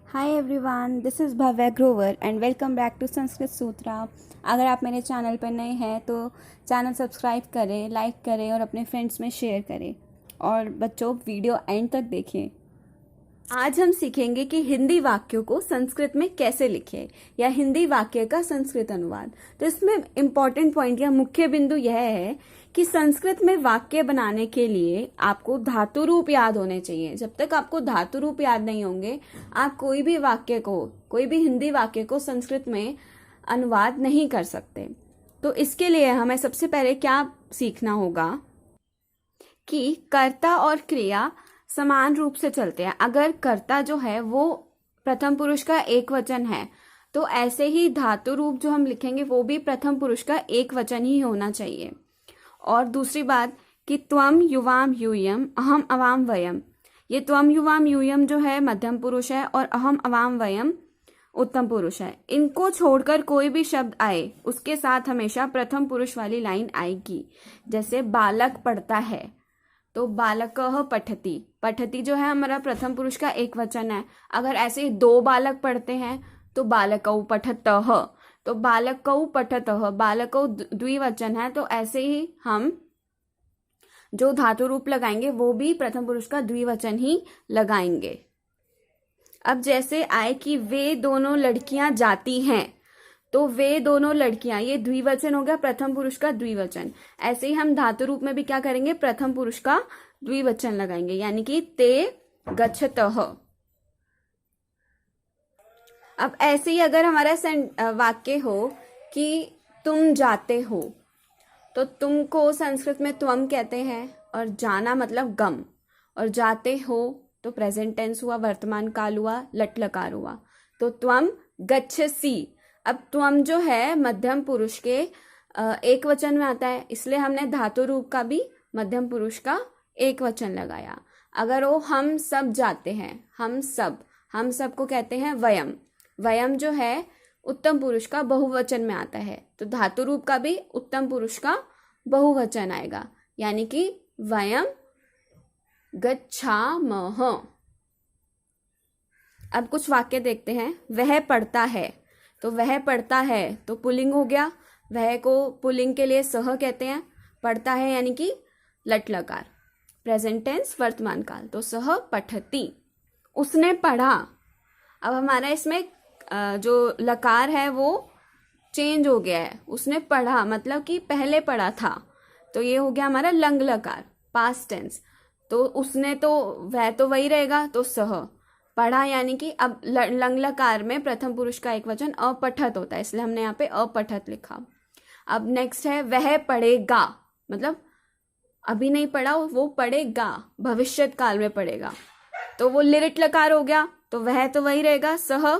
Hi everyone, this is Bhavya Grover and welcome back to Sanskrit Sutra. अगर आप मेरे चैनल पर नए हैं तो चैनल सब्सक्राइब करें, लाइक करें और अपने फ्रेंड्स में शेयर करें। और बच्चों, वीडियो एंड तक देखें। आज हम सीखेंगे कि हिंदी वाक्यों को संस्कृत में कैसे लिखें या हिंदी वाक्य का संस्कृत अनुवाद। तो इसमें इम्पॉर्टेंट पॉइंट या मुख्य बिंदु यह है कि संस्कृत में वाक्य बनाने के लिए आपको धातु रूप याद होने चाहिए। जब तक आपको धातु रूप याद नहीं होंगे, आप कोई भी हिंदी वाक्य को संस्कृत में अनुवाद नहीं कर सकते। तो इसके लिए हमें सबसे पहले क्या सीखना होगा कि कर्ता और क्रिया समान रूप से चलते हैं। अगर कर्ता जो है वो प्रथम पुरुष का एक वचन है तो ऐसे ही धातु रूप जो हम लिखेंगे वो भी प्रथम पुरुष का एक वचन ही होना चाहिए। और दूसरी बात कि त्वम युवाम यूयम अहम अवाम वयम, ये त्वम युवाम यूयम जो है मध्यम पुरुष है और अहम अवाम वयम उत्तम पुरुष है। इनको छोड़कर कोई भी शब्द आए उसके साथ हमेशा प्रथम पुरुष वाली लाइन आएगी। जैसे बालक पढ़ता है तो बालकः पठति, पठति जो है हमारा प्रथम पुरुष का एक वचन है। अगर ऐसे ही दो बालक पढ़ते हैं तो बालकौ पठतः, तो बालकौ पठतः, बालकौ द्विवचन है। तो ऐसे ही हम जो धातु रूप लगाएंगे वो भी प्रथम पुरुष का द्विवचन ही लगाएंगे। अब जैसे आए कि वे दोनों लड़कियां जाती हैं, तो वे दोनों लड़कियां, ये द्विवचन हो गया, प्रथम पुरुष का द्विवचन। ऐसे ही हम धातु रूप में भी क्या करेंगे, प्रथम पुरुष का द्विवचन लगाएंगे, यानी कि ते गच्छतः। अब ऐसे ही अगर हमारा वाक्य हो कि तुम जाते हो, तो तुम को संस्कृत में त्वम कहते हैं और जाना मतलब गम, और जाते हो तो प्रेजेंट टेंस हुआ, वर्तमान काल हुआ, लट लकार हुआ, तो त्वम गच्छसि। अब त्वम जो है मध्यम पुरुष के एक वचन में आता है, इसलिए हमने धातु रूप का भी मध्यम पुरुष का एक वचन लगाया। अगर वो हम सब जाते हैं, हम सब को कहते हैं वयम, वयम जो है उत्तम पुरुष का बहुवचन में आता है, तो धातु रूप का भी उत्तम पुरुष का बहुवचन आएगा, यानी कि वयम गच्छामः। अब कुछ वाक्य देखते हैं। वह पढ़ता है, तो वह पढ़ता है तो पुल्लिंग हो गया, वह को पुल्लिंग के लिए सह कहते हैं। पढ़ता है यानी कि लट लकार, प्रेजेंट टेंस वर्तमान काल, तो सह पठति। उसने पढ़ा, अब हमारा इसमें जो लकार है वो चेंज हो गया है, उसने पढ़ा मतलब कि पहले पढ़ा था, तो ये हो गया हमारा लंग लकार, पास्ट टेंस। तो उसने, तो वह तो वही रहेगा, तो सह पढ़ा, यानी कि अब लंग लकार में प्रथम पुरुष का एक वचन अपठत होता है, इसलिए हमने यहाँ पे अपठत लिखा। अब नेक्स्ट है वह पढ़ेगा, मतलब अभी नहीं पढ़ा, वो पढ़ेगा, भविष्यत काल में पढ़ेगा, तो वो लिरिट लकार हो गया, तो वह तो वही रहेगा, सह।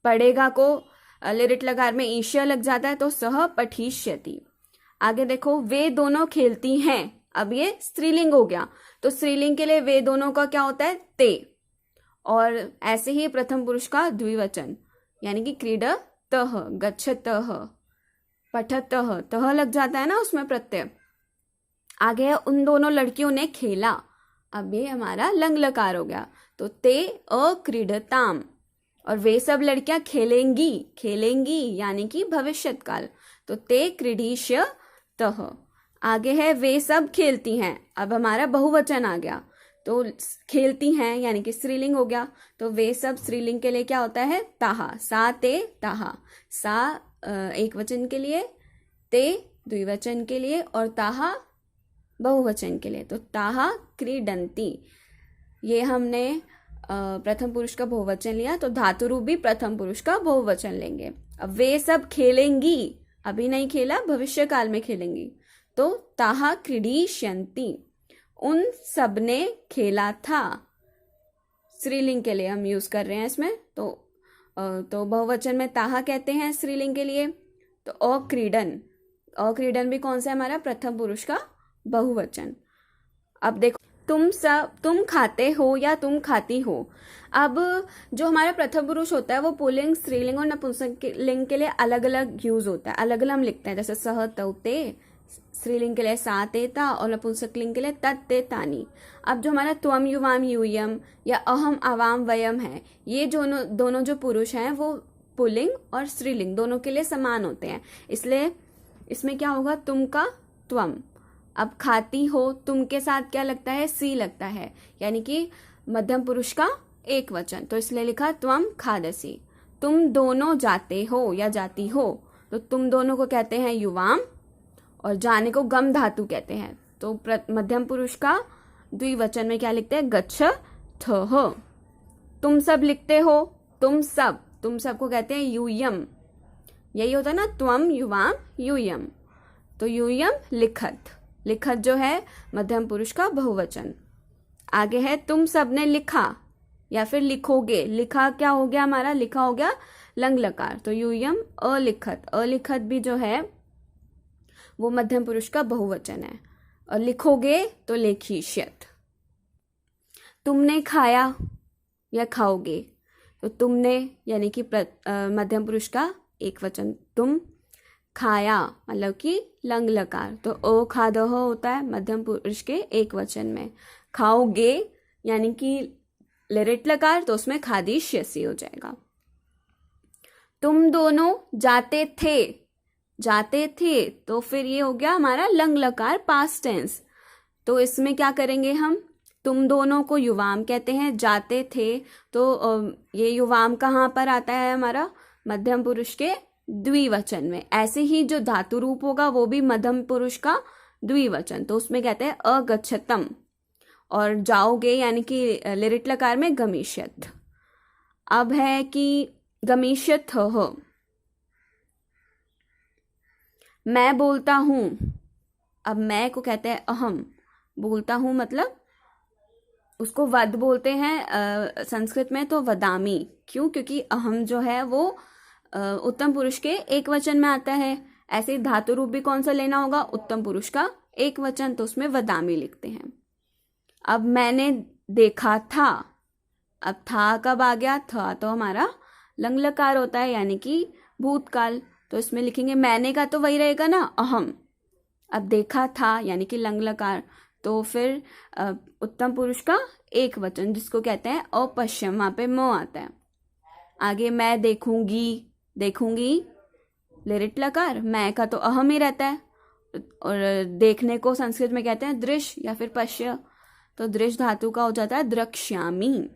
पढ़ेगा को लिरिट लकार में ईश्य लग जाता है, तो सह पठिष्यति। आगे देखो, वे दोनों खेलती हैं, अब ये स्त्रीलिंग हो गया, तो स्त्रीलिंग के लिए वे दोनों का क्या होता है, ते। और ऐसे ही प्रथम पुरुष का द्विवचन, यानी कि क्रीडतः, गच्छतः, पठतः, तह लग जाता है ना उसमें प्रत्यय। आगे है उन दोनों लड़कियों ने खेला, अब ये हमारा लंग लकार हो गया, तो ते अक्रीडताम। और वे सब लड़कियां खेलेंगी यानी कि भविष्यत काल, तो ते क्रीडिष्यतः। आगे है वे सब खेलती हैं, अब हमारा बहुवचन आ गया, तो खेलती हैं यानी कि स्त्रीलिंग हो गया, तो वे सब स्त्रीलिंग के लिए क्या होता है, ताहा, सा ते ताहा। सा एक वचन के लिए, ते द्विवचन के लिए और ताहा बहुवचन के लिए, तो ताहा क्रीडंती। ये हमने प्रथम पुरुष का बहुवचन लिया, तो धातु रूप भी प्रथम पुरुष का बहुवचन लेंगे। अब वे सब खेलेंगी, अभी नहीं खेला, भविष्य काल में खेलेंगी, तो ताहा क्रीडिष्यन्ति। उन सब ने खेला था, स्त्रीलिंग के लिए हम यूज कर रहे हैं इसमें, तो बहुवचन में ताहा कहते हैं स्त्रीलिंग के लिए। तो अक्रीडन भी कौन सा, हमारा प्रथम पुरुष का बहुवचन। अब देखो, तुम खाते हो या तुम खाती हो। अब जो हमारा प्रथम पुरुष होता है वो पुल्लिंग, स्त्रीलिंग और नपुंसकलिंग के लिए अलग अलग यूज होता है, अलग अलग हम लिखते हैं, जैसे सह, तौ, ते, स्त्रीलिंग के लिए सा ते ता और नपुंसकलिंग के लिए तत् ते तानी। अब जो हमारा त्वम युवाम यूयम या अहम आवाम वयम है, ये दोनों जो पुरुष हैं वो पुल्लिंग और स्त्रीलिंग दोनों के लिए समान होते हैं, इसलिए इसमें क्या होगा, तुम का त्वम। अब खाती हो, तुम के साथ क्या लगता है, सी लगता है, यानी कि मध्यम पुरुष का एक वचन, तो इसलिए लिखा त्वम खादसी। तुम दोनों जाते हो या जाती हो, तो तुम दोनों को कहते हैं युवाम, और जाने को गम धातु कहते हैं। तो मध्यम पुरुष का द्विवचन में क्या लिखते हैं, गच्छ थ। तुम सब लिखते हो, तुम सब को कहते हैं यूयम। यही होता है ना, त्वम युवाम यूयम। तो यूयम लिखत जो है मध्यम पुरुष का बहुवचन। आगे है तुम सब ने लिखा या फिर लिखोगे। लिखा क्या हो गया हमारा, लिखा हो गया लंग लकार, तो यूयम अलिखत भी जो है वो मध्यम पुरुष का बहुवचन है। और लिखोगे तो लेखिष्यत। तुमने खाया या खाओगे, तो तुमने यानी कि मध्यम पुरुष का एक वचन तुम, खाया मतलब कि लंग लकार, तो ओ खादह होता है मध्यम पुरुष के एक वचन में। खाओगे यानी कि लिरिट लकार, तो उसमें खादिष्यसी हो जाएगा। तुम दोनों जाते थे, तो फिर ये हो गया हमारा लंग लकार पास्ट टेंस। तो इसमें क्या करेंगे हम, तुम दोनों को युवाम कहते हैं, जाते थे, तो ये युवाम कहाँ पर आता है हमारा, मध्यम पुरुष के द्विवचन में। ऐसे ही जो धातु रूप होगा वो भी मध्यम पुरुष का द्विवचन, तो उसमें कहते हैं अगच्छतम। और जाओगे यानी कि लिरिट लकार में गमिष्यत। अब है कि गमिष्यत हो, मैं बोलता हूं। अब मैं को कहते हैं अहम, बोलता हूं मतलब उसको वद बोलते हैं संस्कृत में, तो वदामी। क्यों, क्योंकि अहम जो है वो उत्तम पुरुष के एक वचन में आता है। ऐसे धातु रूप भी कौन सा लेना होगा, उत्तम पुरुष का एक वचन, तो उसमें वदामी लिखते हैं। अब मैंने देखा था, अब था कब आ गया, था तो हमारा लंग लकार होता है यानी कि भूतकाल, तो इसमें लिखेंगे मैंने का तो वही रहेगा ना, अहम। अब देखा था यानी कि लंग लकार, तो फिर उत्तम पुरुष का एक वचन जिसको कहते हैं अपश्यम, वहां पे म आता है। आगे मैं देखूंगी लिरिट लकार, मैं का तो अहम ही रहता है, और देखने को संस्कृत में कहते हैं दृश्य या फिर पश्य, तो दृश्य धातु का हो जाता है द्रक्ष्यामि।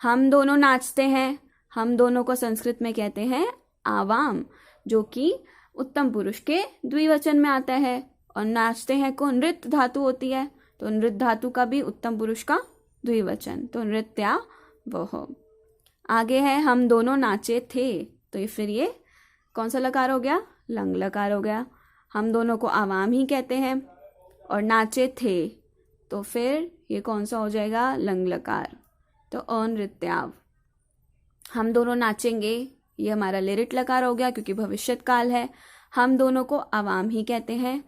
हम दोनों नाचते हैं, हम दोनों को संस्कृत में कहते हैं आवाम, जो कि उत्तम पुरुष के द्विवचन में आता है। और नाचते हैं को नृत्य धातु होती है, तो नृत्य धातु का भी उत्तम पुरुष का द्विवचन, तो नृत्या वह। आगे है हम दोनों नाचे थे, तो ये फिर ये कौन सा लकार हो गया, लंग लकार हो गया। हम दोनों को आवाम ही कहते हैं, और नाचे थे, तो फिर ये कौन सा हो जाएगा, लंग लकार, तो अनृत्याव। हम दोनों नाचेंगे, ये हमारा लिरिट लकार हो गया क्योंकि भविष्यत काल है। हम दोनों को आवाम ही कहते हैं,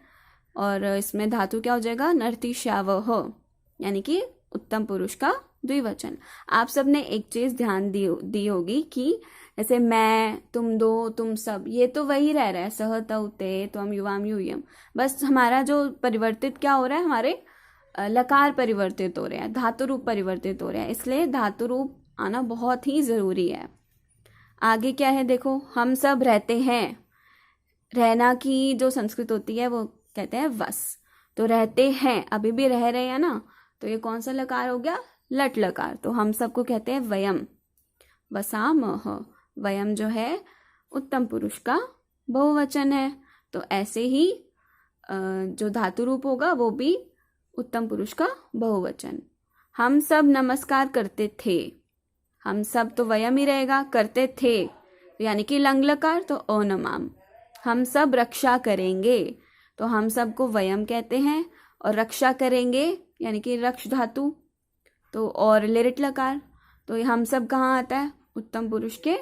और इसमें धातु क्या हो जाएगा, नर्तिष्यावह, यानी कि उत्तम पुरुष का द्विवचन। आप सब ने एक चीज ध्यान दी होगी कि जैसे मैं, तुम दो, तुम सब, ये तो वही रह रहा है, सह तौ ते त्वम युवाम यूयम। बस हमारा जो परिवर्तित क्या हो रहा है, हमारे लकार परिवर्तित हो रहे हैं, धातु रूप परिवर्तित हो रहे हैं, इसलिए धातु रूप आना बहुत ही जरूरी है। आगे क्या है देखो, हम सब रहते हैं। रहना की जो संस्कृत होती है वो कहते हैं वस, तो रहते हैं, अभी भी रह रहे हैं ना, तो ये कौन सा लकार हो गया, लट लकार, तो हम सबको कहते हैं वयम, वसामह। वयम जो है उत्तम पुरुष का बहुवचन है, तो ऐसे ही जो धातु रूप होगा वो भी उत्तम पुरुष का बहुवचन। हम सब नमस्कार करते थे, हम सब तो वयम ही रहेगा, करते थे यानी कि लंग लकार, तो ओनमाम। हम सब रक्षा करेंगे, तो हम सब को वयम कहते हैं, और रक्षा करेंगे यानी कि रक्ष धातु, तो और लिरिट लकार, तो हम सब कहाँ आता है, उत्तम पुरुष के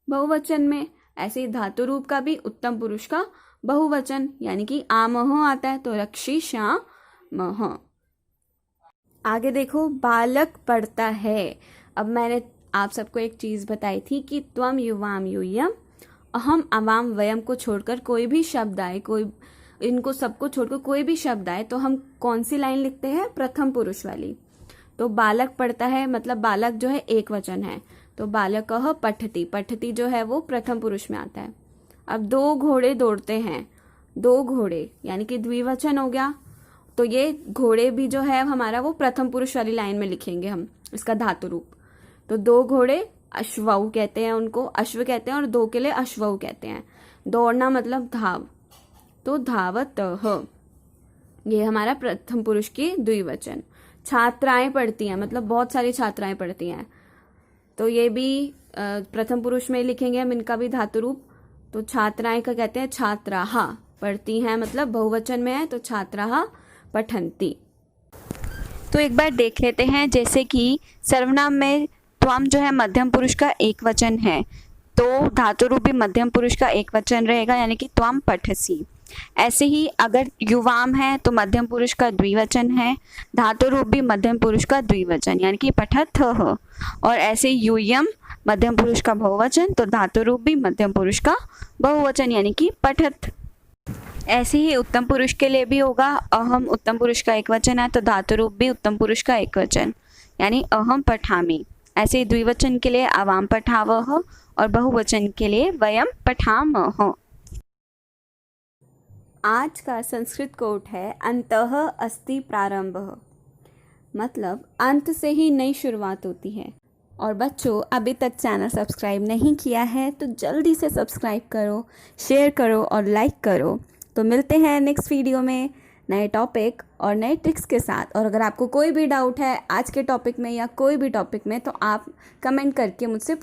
बहुवचन में। ऐसे ही धातु रूप का भी उत्तम पुरुष का बहुवचन यानी कि आमह आता है, तो रक्षिष्यामः। आगे देखो, बालक पढ़ता है। अब मैंने आप सबको एक चीज बताई थी कि त्वम युवाम यूयम, अहम आवाम वयम को छोड़कर कोई भी शब्द आए, कोई इनको सबको छोड़कर कोई भी शब्द आए तो हम कौन सी लाइन लिखते हैं? प्रथम पुरुष वाली। तो बालक पढ़ता है, मतलब बालक जो है एक वचन है, तो बालकः पठति, पठति जो है वो प्रथम पुरुष में आता है। अब 2 घोड़े दौड़ते हैं, 2 घोड़े यानी कि द्विवचन हो गया, तो ये घोड़े भी जो है हमारा वो प्रथम पुरुष वाली लाइन में लिखेंगे हम इसका धातु रूप। तो 2 घोड़े अश्वऊ कहते हैं, उनको अश्व कहते हैं, और 2 के लिए अश्वऊ कहते हैं। दौड़ना मतलब धाव, तो धावतः, ये हमारा प्रथम पुरुष की द्विवचन। छात्राएं पढ़ती हैं, मतलब बहुत सारी छात्राएं पढ़ती हैं, तो ये भी प्रथम पुरुष में लिखेंगे हम इनका भी धातु रूप। तो छात्राएं का कहते हैं छात्राः, पढ़ती हैं मतलब बहुवचन में है, तो छात्राः पठन्ति। तो एक बार देख लेते हैं, जैसे कि सर्वनाम में त्वम जो है मध्यम पुरुष का एक वचन है, तो धातु रूप भी मध्यम पुरुष का एक वचन रहेगा, यानी कि त्वम पठसि। ऐसे ही अगर युवाम है तो मध्यम पुरुष का द्विवचन है, धातु रूप भी मध्यम पुरुष का द्विवचन यानी कि पठतः। और ऐसे यूयम मध्यम पुरुष का बहुवचन, तो धातु रूप भी मध्यम पुरुष का बहुवचन यानी कि पठत। ऐसे ही उत्तम पुरुष के लिए भी होगा, अहम उत्तम पुरुष का एक वचन है, तो धातु रूप भी उत्तम पुरुष का एक वचन यानी अहम पठामि। ऐसे ही द्विवचन के लिए आवाम पठावः और बहुवचन के लिए वयम पठामः। आज का संस्कृत कोट है अंतः अस्ति प्रारंभः, मतलब अंत से ही नई शुरुआत होती है। और बच्चों, अभी तक चैनल सब्सक्राइब नहीं किया है तो जल्दी से सब्सक्राइब करो, शेयर करो और लाइक करो। तो मिलते हैं नेक्स्ट वीडियो में नए टॉपिक और नए ट्रिक्स के साथ। और अगर आपको कोई भी डाउट है आज के टॉपिक में या कोई भी टॉपिक में, तो आप कमेंट करके मुझसे